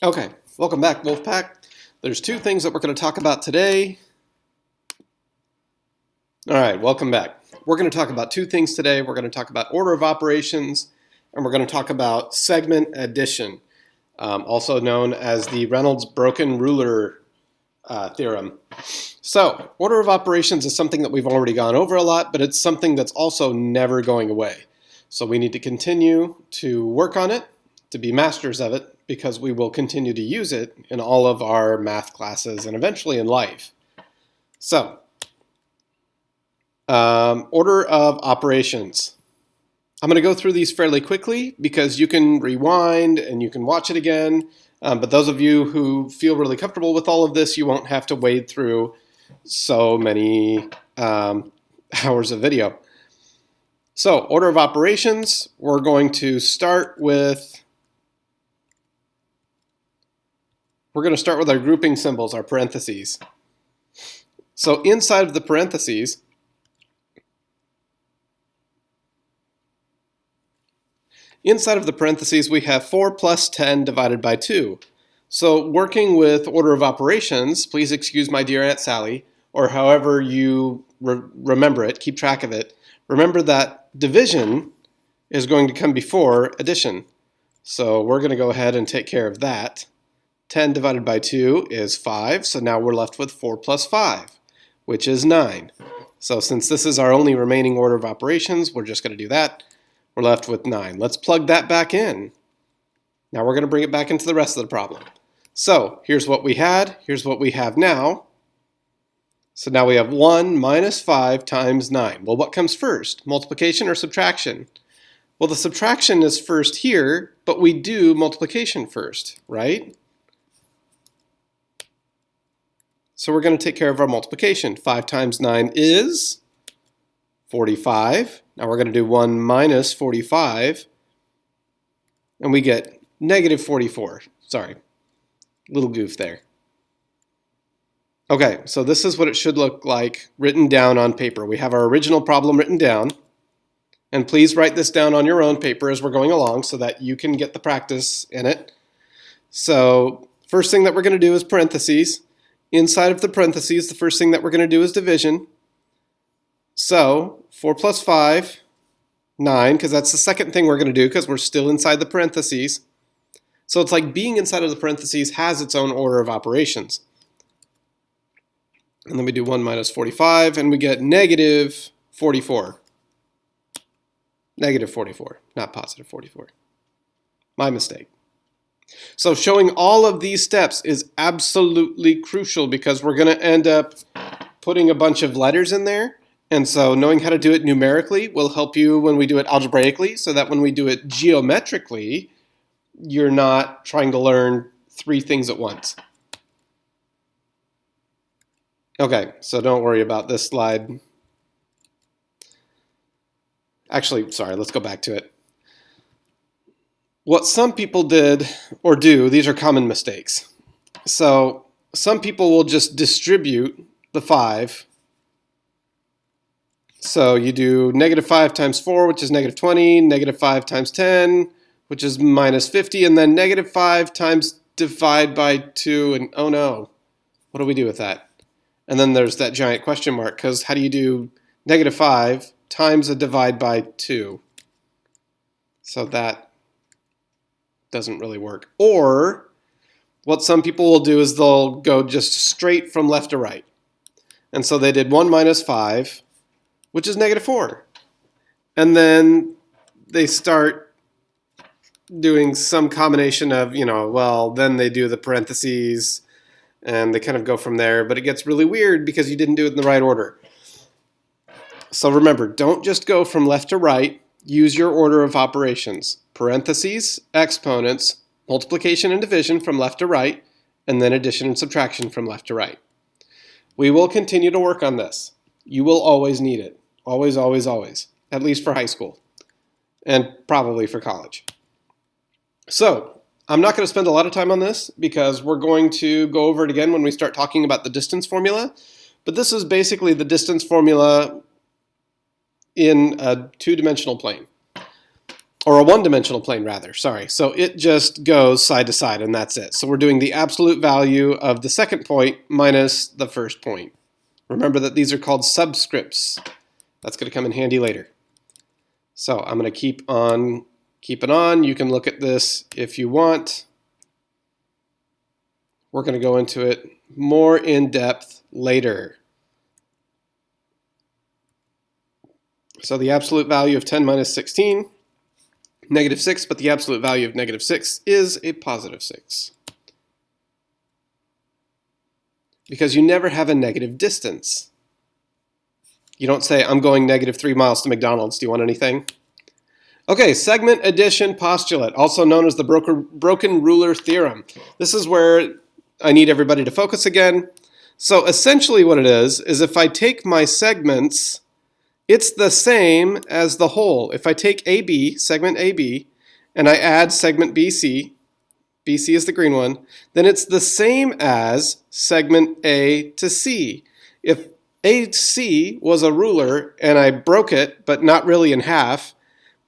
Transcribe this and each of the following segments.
Okay, welcome back, Wolfpack. There's two things that we're going to talk about today. All right, welcome back. We're going to talk about two things today. We're going to talk about order of operations, and we're going to talk about segment addition, also known as the Reynolds broken ruler theorem. So, order of operations is something that we've already gone over a lot, but it's something that's also never going away. So we need to continue to work on it, to be masters of it, because we will continue to use it in all of our math classes and eventually in life. So, order of operations. I'm going to go through these fairly quickly because you can rewind and you can watch it again. But those of you who feel really comfortable with all of this, you won't have to wade through so many hours of video. So, order of operations, we're going to start with our grouping symbols, our parentheses. So inside of the parentheses, we have 4 plus 10 divided by 2. So working with order of operations, please excuse my dear Aunt Sally, or however you remember it, keep track of it. Remember that division is going to come before addition. So we're going to go ahead and take care of that. 10 divided by 2 is 5, so now we're left with 4 plus 5, which is 9. So since this is our only remaining order of operations, we're just going to do that. We're left with 9. Let's plug that back in. Now we're going to bring it back into the rest of the problem. So here's what we had, here's what we have now. So now we have 1 minus 5 times 9. Well, what comes first, multiplication or subtraction? Well, the subtraction is first here, but we do multiplication first, right? So we're going to take care of our multiplication. 5 times 9 is 45. Now we're going to do 1 minus 45, and we get negative 44. Sorry, little goof there. Okay, so this is what it should look like written down on paper. We have our original problem written down, and please write this down on your own paper as we're going along so that you can get the practice in it. So first thing that we're going to do is parentheses. Inside of the parentheses, the first thing that we're going to do is division. So 4 plus 5, 9, because that's the second thing we're going to do because we're still inside the parentheses. So it's like being inside of the parentheses has its own order of operations. And then we do 1 minus 45, and we get negative 44. Negative 44, not positive 44. My mistake. So showing all of these steps is absolutely crucial because we're going to end up putting a bunch of letters in there. And so knowing how to do it numerically will help you when we do it algebraically, so that when we do it geometrically, you're not trying to learn 3 things at once. Okay, so don't worry about this slide. Actually, sorry, let's go back to it. What some people did or do, these are common mistakes. So some people will just distribute the 5. So you do negative 5 times 4, which is negative 20, negative 5 times 10, which is minus 50, and then negative 5 times divide by 2, and oh no, what do we do with that? And then there's that giant question mark, because how do you do negative 5 times a divide by 2? So that doesn't really work. Or what some people will do is they'll go just straight from left to right. And so they did 1 minus 5, which is negative 4. And then they start doing some combination of, well, then they do the parentheses, and they kind of go from there. But it gets really weird because you didn't do it in the right order. So remember, don't just go from left to right. Use your order of operations. Parentheses, exponents, multiplication and division from left to right, and then addition and subtraction from left to right. We will continue to work on this. You will always need it. Always, always, always. At least for high school. And probably for college. So, I'm not going to spend a lot of time on this because we're going to go over it again when we start talking about the distance formula. But this is basically the distance formula in a two-dimensional plane. or a one-dimensional plane rather, sorry. So it just goes side to side and that's it. So we're doing the absolute value of the second point minus the first point. Remember that these are called subscripts. That's going to come in handy later. So I'm going to keep on keeping on. You can look at this if you want. We're going to go into it more in depth later. So the absolute value of 10 minus 16, negative 6, but the absolute value of negative 6 is a positive 6. Because you never have a negative distance. You don't say, I'm going negative 3 miles to McDonald's. Do you want anything? Okay, segment addition postulate, also known as the broken ruler theorem. This is where I need everybody to focus again. So essentially what it is if I take my segments, it's the same as the whole. If I take AB, segment AB, and I add segment BC, BC is the green one, then it's the same as segment A to C. If AC was a ruler and I broke it, but not really in half,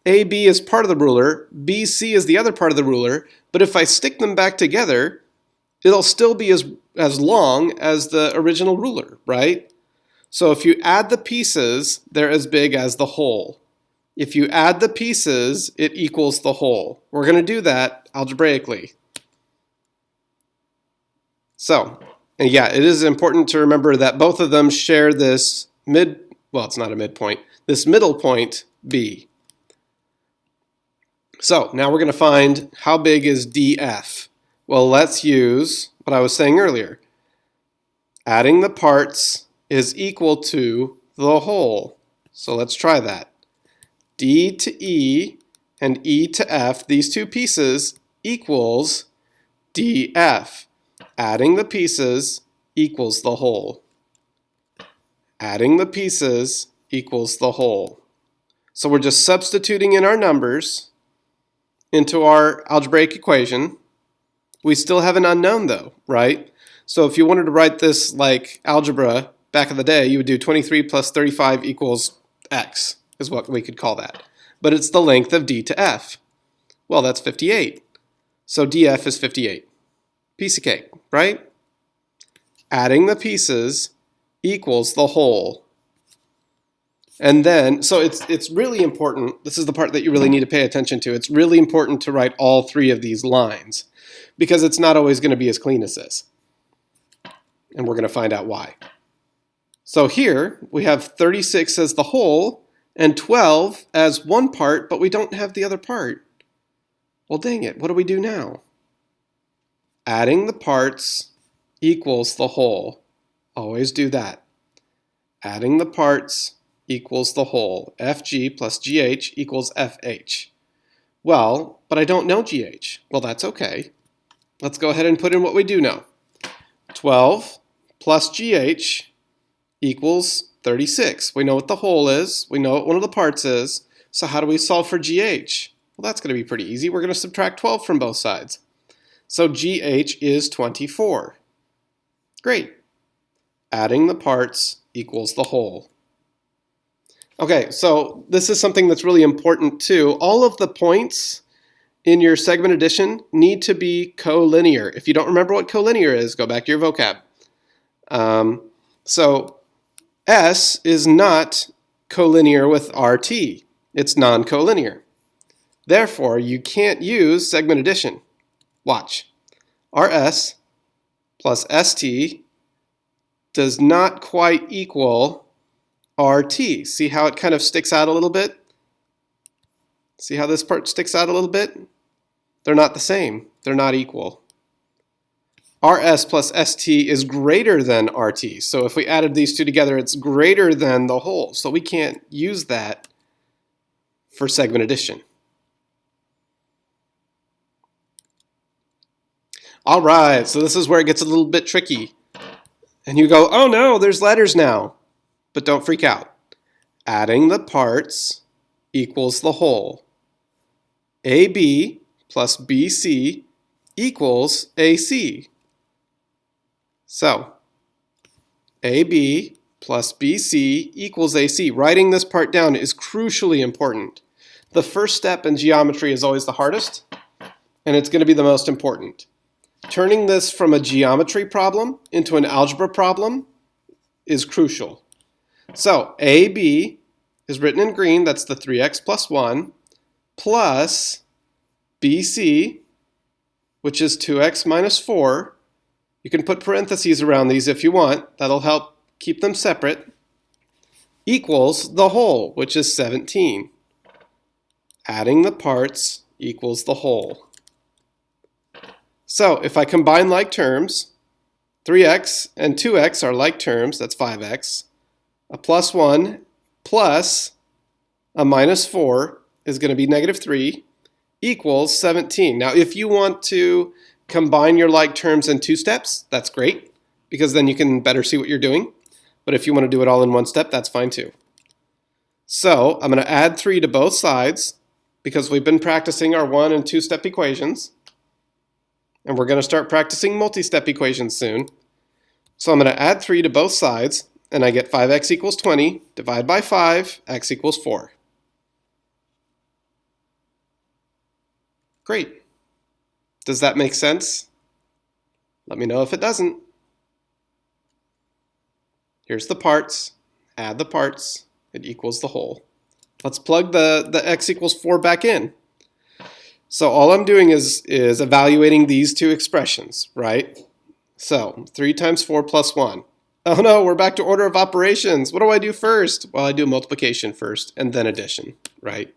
AB is part of the ruler, BC is the other part of the ruler, but if I stick them back together, it'll still be as long as the original ruler, right? So if you add the pieces, they're as big as the whole. If you add the pieces, it equals the whole. We're going to do that algebraically. So, and yeah, it is important to remember that both of them share this it's not a midpoint, this middle point B. So now we're going to find how big is DF. Well, let's use what I was saying earlier. Adding the parts is equal to the whole. So let's try that. D to E and E to F, these two pieces, equals DF. Adding the pieces equals the whole. Adding the pieces equals the whole. So we're just substituting in our numbers into our algebraic equation. We still have an unknown though, right? So if you wanted to write this like algebra back in the day, you would do 23 plus 35 equals X, is what we could call that. But it's the length of D to F. Well, that's 58. So DF is 58. Piece of cake, right? Adding the pieces equals the whole. And then, so it's really important, this is the part that you really need to pay attention to, it's really important to write all three of these lines because it's not always going to be as clean as this. And we're going to find out why. So here we have 36 as the whole and 12 as one part, but we don't have the other part. Well, dang it, what do we do now? Adding the parts equals the whole. Always do that. Adding the parts equals the whole. FG plus GH equals FH. Well, but I don't know GH. Well, that's okay. Let's go ahead and put in what we do know. 12 plus GH equals 36. We know what the whole is. We know what one of the parts is. So how do we solve for GH? Well, that's going to be pretty easy. We're going to subtract 12 from both sides. So GH is 24. Great. Adding the parts equals the whole. Okay, so this is something that's really important too. All of the points in your segment addition need to be collinear. If you don't remember what collinear is, go back to your vocab. So S is not collinear with RT. It's non-collinear. Therefore, you can't use segment addition. Watch. RS plus ST does not quite equal RT. See how it kind of sticks out a little bit? See how this part sticks out a little bit? They're not the same. They're not equal. RS plus ST is greater than RT. So if we added these two together, it's greater than the whole. So we can't use that for segment addition. All right, so this is where it gets a little bit tricky. And you go, oh no, there's letters now. But don't freak out. Adding the parts equals the whole. AB plus BC equals AC. So, AB plus BC equals AC. Writing this part down is crucially important. The first step in geometry is always the hardest, and it's going to be the most important. Turning this from a geometry problem into an algebra problem is crucial. So AB is written in green, that's the 3x plus 1, plus BC, which is 2x minus 4. You can put parentheses around these if you want. That'll help keep them separate. Equals the whole, which is 17. Adding the parts equals the whole. So if I combine like terms, 3x and 2x are like terms, that's 5x. A plus 1 plus a minus 4 is going to be negative 3 equals 17. Now if you want to combine your like terms in 2 steps, that's great, because then you can better see what you're doing. But if you want to do it all in 1 step, that's fine too. So I'm going to add 3 to both sides, because we've been practicing our 1 and 2 step equations. And we're going to start practicing multi-step equations soon. So I'm going to add 3 to both sides, and I get 5x equals 20, divide by 5, x equals 4. Great. Does that make sense? Let me know if it doesn't. Here's the parts. Add the parts. It equals the whole. Let's plug the x equals 4 back in. So all I'm doing is evaluating these two expressions, right? So 3 times 4 plus 1. Oh no, we're back to order of operations. What do I do first? Well, I do multiplication first and then addition, right?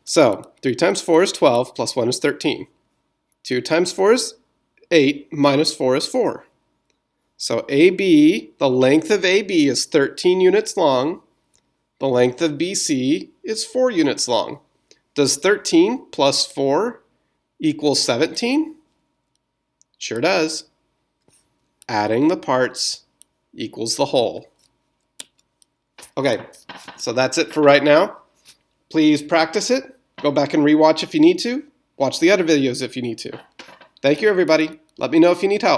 So 3 times 4 is 12 plus 1 is 13. 2 times 4 is 8 minus 4 is 4. So AB, the length of AB is 13 units long. The length of BC is 4 units long. Does 13 plus 4 equal 17? Sure does. Adding the parts equals the whole. Okay, so that's it for right now. Please practice it. Go back and rewatch if you need to. Watch the other videos if you need to. Thank you, everybody. Let me know if you need help.